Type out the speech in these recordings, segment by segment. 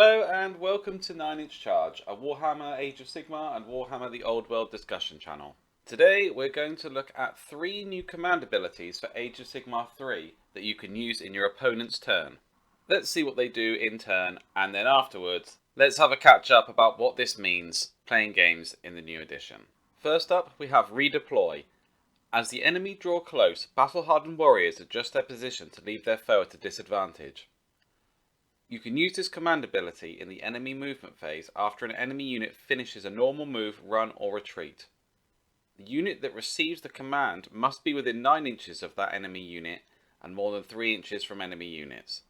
Hello and welcome to 9-Inch Charge, a Warhammer Age of Sigmar and Warhammer the Old World discussion channel. Today we're going to look at 3 new command abilities for Age of Sigmar 3 that you can use in your opponent's turn. Let's see what they do in turn, and then afterwards let's have a catch up about what this means playing games in the new edition. First up we have Redeploy. As the enemy draw close, battle-hardened warriors adjust their position to leave their foe at a disadvantage. You can use this command ability in the enemy movement phase after an enemy unit finishes a normal move, run or retreat. The unit that receives the command must be within 9 inches of that enemy unit and more than 3 inches from enemy units.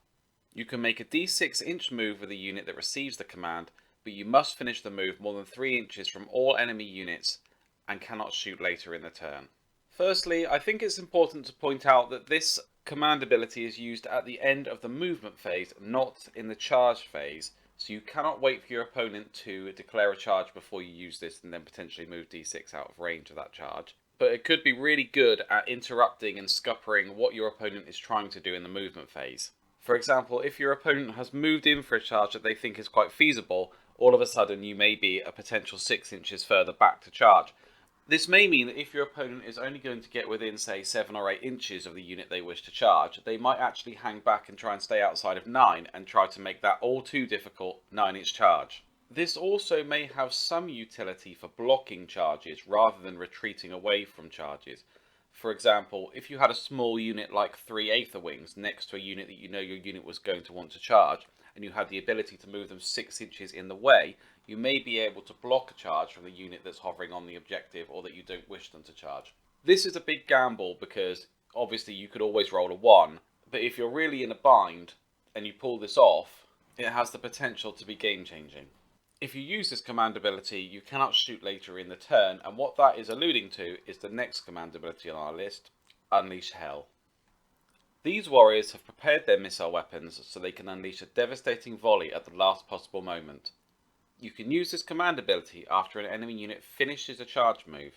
You can make a d6 inch move with the unit that receives the command, but you must finish the move more than 3 inches from all enemy units and cannot shoot later in the turn. Firstly, I think it's important to point out that this command ability is used at the end of the movement phase, not in the charge phase, so you cannot wait for your opponent to declare a charge before you use this and then potentially move d6 out of range of that charge. But it could be really good at interrupting and scuppering what your opponent is trying to do in the movement phase. For example, if your opponent has moved in for a charge that they think is quite feasible, all of a sudden you may be a potential 6 inches further back to charge. This may mean that if your opponent is only going to get within, say, 7 or 8 inches of the unit they wish to charge, they might actually hang back and try and stay outside of 9 and try to make that all too difficult 9-inch charge. This also may have some utility for blocking charges rather than retreating away from charges. For example, if you had a small unit like 3 Aether Wings next to a unit that you know your unit was going to want to charge, and you had the ability to move them 6 inches in the way, you may be able to block a charge from the unit that's hovering on the objective or that you don't wish them to charge. This is a big gamble because obviously you could always roll a 1, but if you're really in a bind and you pull this off, it has the potential to be game changing. If you use this command ability, you cannot shoot later in the turn, and what that is alluding to is the next command ability on our list, Unleash Hell. These warriors have prepared their missile weapons so they can unleash a devastating volley at the last possible moment. You can use this command ability after an enemy unit finishes a charge move.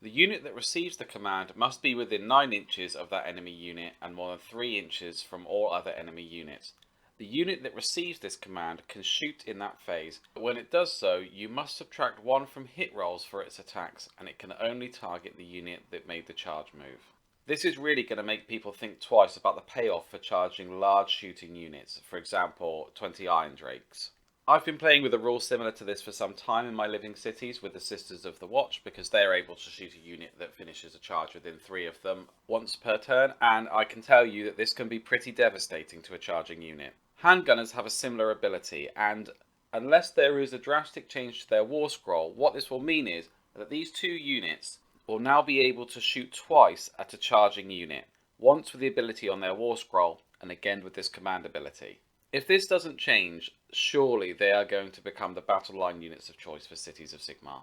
The unit that receives the command must be within 9 inches of that enemy unit and more than 3 inches from all other enemy units. The unit that receives this command can shoot in that phase, but when it does so, you must subtract 1 from hit rolls for its attacks, and it can only target the unit that made the charge move. This is really going to make people think twice about the payoff for charging large shooting units, for example 20 Iron Drakes. I've been playing with a rule similar to this for some time in my living cities with the Sisters of the Watch, because they're able to shoot a unit that finishes a charge within 3 of them once per turn, and I can tell you that this can be pretty devastating to a charging unit. Handgunners have a similar ability, and unless there is a drastic change to their war scroll, what this will mean is that these 2 units will now be able to shoot twice at a charging unit, once with the ability on their war scroll, and again with this command ability. If this doesn't change, surely they are going to become the battle line units of choice for Cities of Sigmar.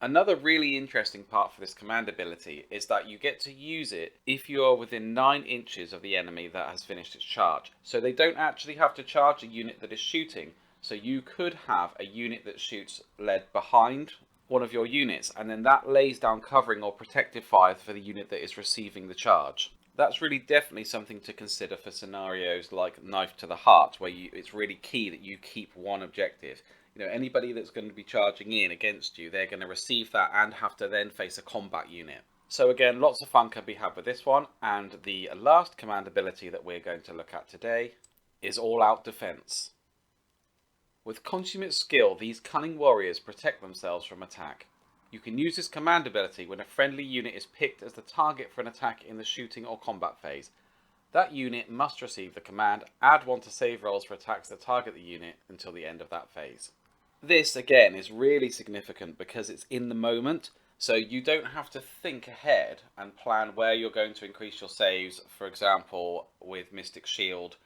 Another really interesting part for this command ability is that you get to use it if you are within 9 inches of the enemy that has finished its charge. So they don't actually have to charge a unit that is shooting, so you could have a unit that shoots led behind one of your units, and then that lays down covering or protective fire for the unit that is receiving the charge. That's really definitely something to consider for scenarios like Knife to the Heart, where it's really key that you keep one objective. You know, anybody that's going to be charging in against you, they're going to receive that and have to then face a combat unit. So again, lots of fun can be had with this one, and the last command ability that we're going to look at today is All Out Defense. With consummate skill, these cunning warriors protect themselves from attack. You can use this command ability when a friendly unit is picked as the target for an attack in the shooting or combat phase. That unit must receive the command, add 1 to save rolls for attacks that target the unit until the end of that phase. This, again, is really significant because it's in the moment, so you don't have to think ahead and plan where you're going to increase your saves, for example, with Mystic Shield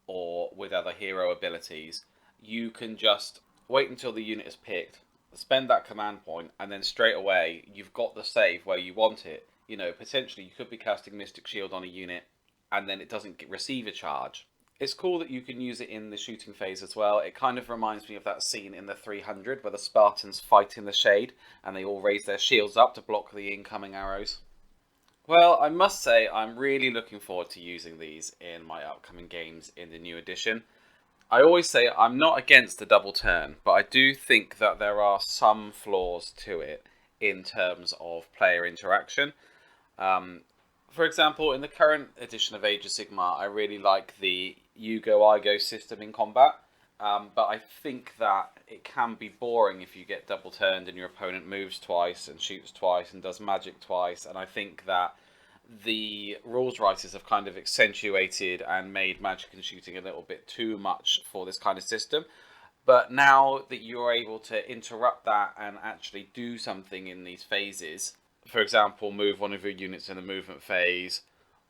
or with other hero abilities. You can just wait until the unit is picked, spend that command point, and then straight away you've got the save where you want it. You know, potentially you could be casting Mystic Shield on a unit and then it doesn't receive a charge. It's cool that you can use it in the shooting phase as well. It kind of reminds me of that scene in the 300 where the Spartans fight in the shade and they all raise their shields up to block the incoming arrows. Well, I must say I'm really looking forward to using these in my upcoming games in the new edition. I always say I'm not against the double turn, but I do think that there are some flaws to it in terms of player interaction. Um, for example, in the current edition of Age of Sigmar, I really like the you go, I go system in combat. But I think that it can be boring if you get double turned and your opponent moves twice and shoots twice and does magic twice. And I think that the rules writers have kind of accentuated and made magic and shooting a little bit too much for this kind of system. But now that you're able to interrupt that and actually do something in these phases, for example, move one of your units in the movement phase,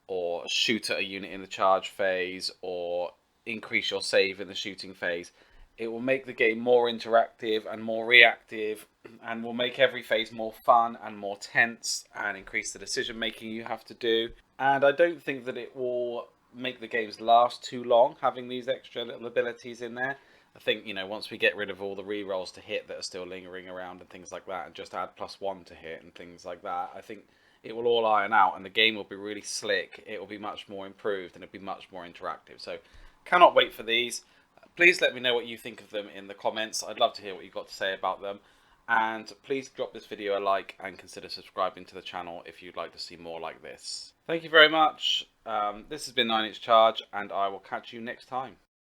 or shoot at a unit in the charge phase, or increase your save in the shooting phase, it will make the game more interactive and more reactive, and will make every phase more fun and more tense and increase the decision making you have to do. And I don't think that it will make the games last too long having these extra little abilities in there. I think, once we get rid of all the rerolls to hit that are still lingering around and things like that, and just add +1 to hit and things like that, I think it will all iron out and the game will be really slick. It will be much more improved and it'll be much more interactive. So, cannot wait for these. Please let me know what you think of them in the comments. I'd love to hear what you've got to say about them. And please drop this video a like and consider subscribing to the channel if you'd like to see more like this. Thank you very much. This has been 9 Inch Charge, and I will catch you next time.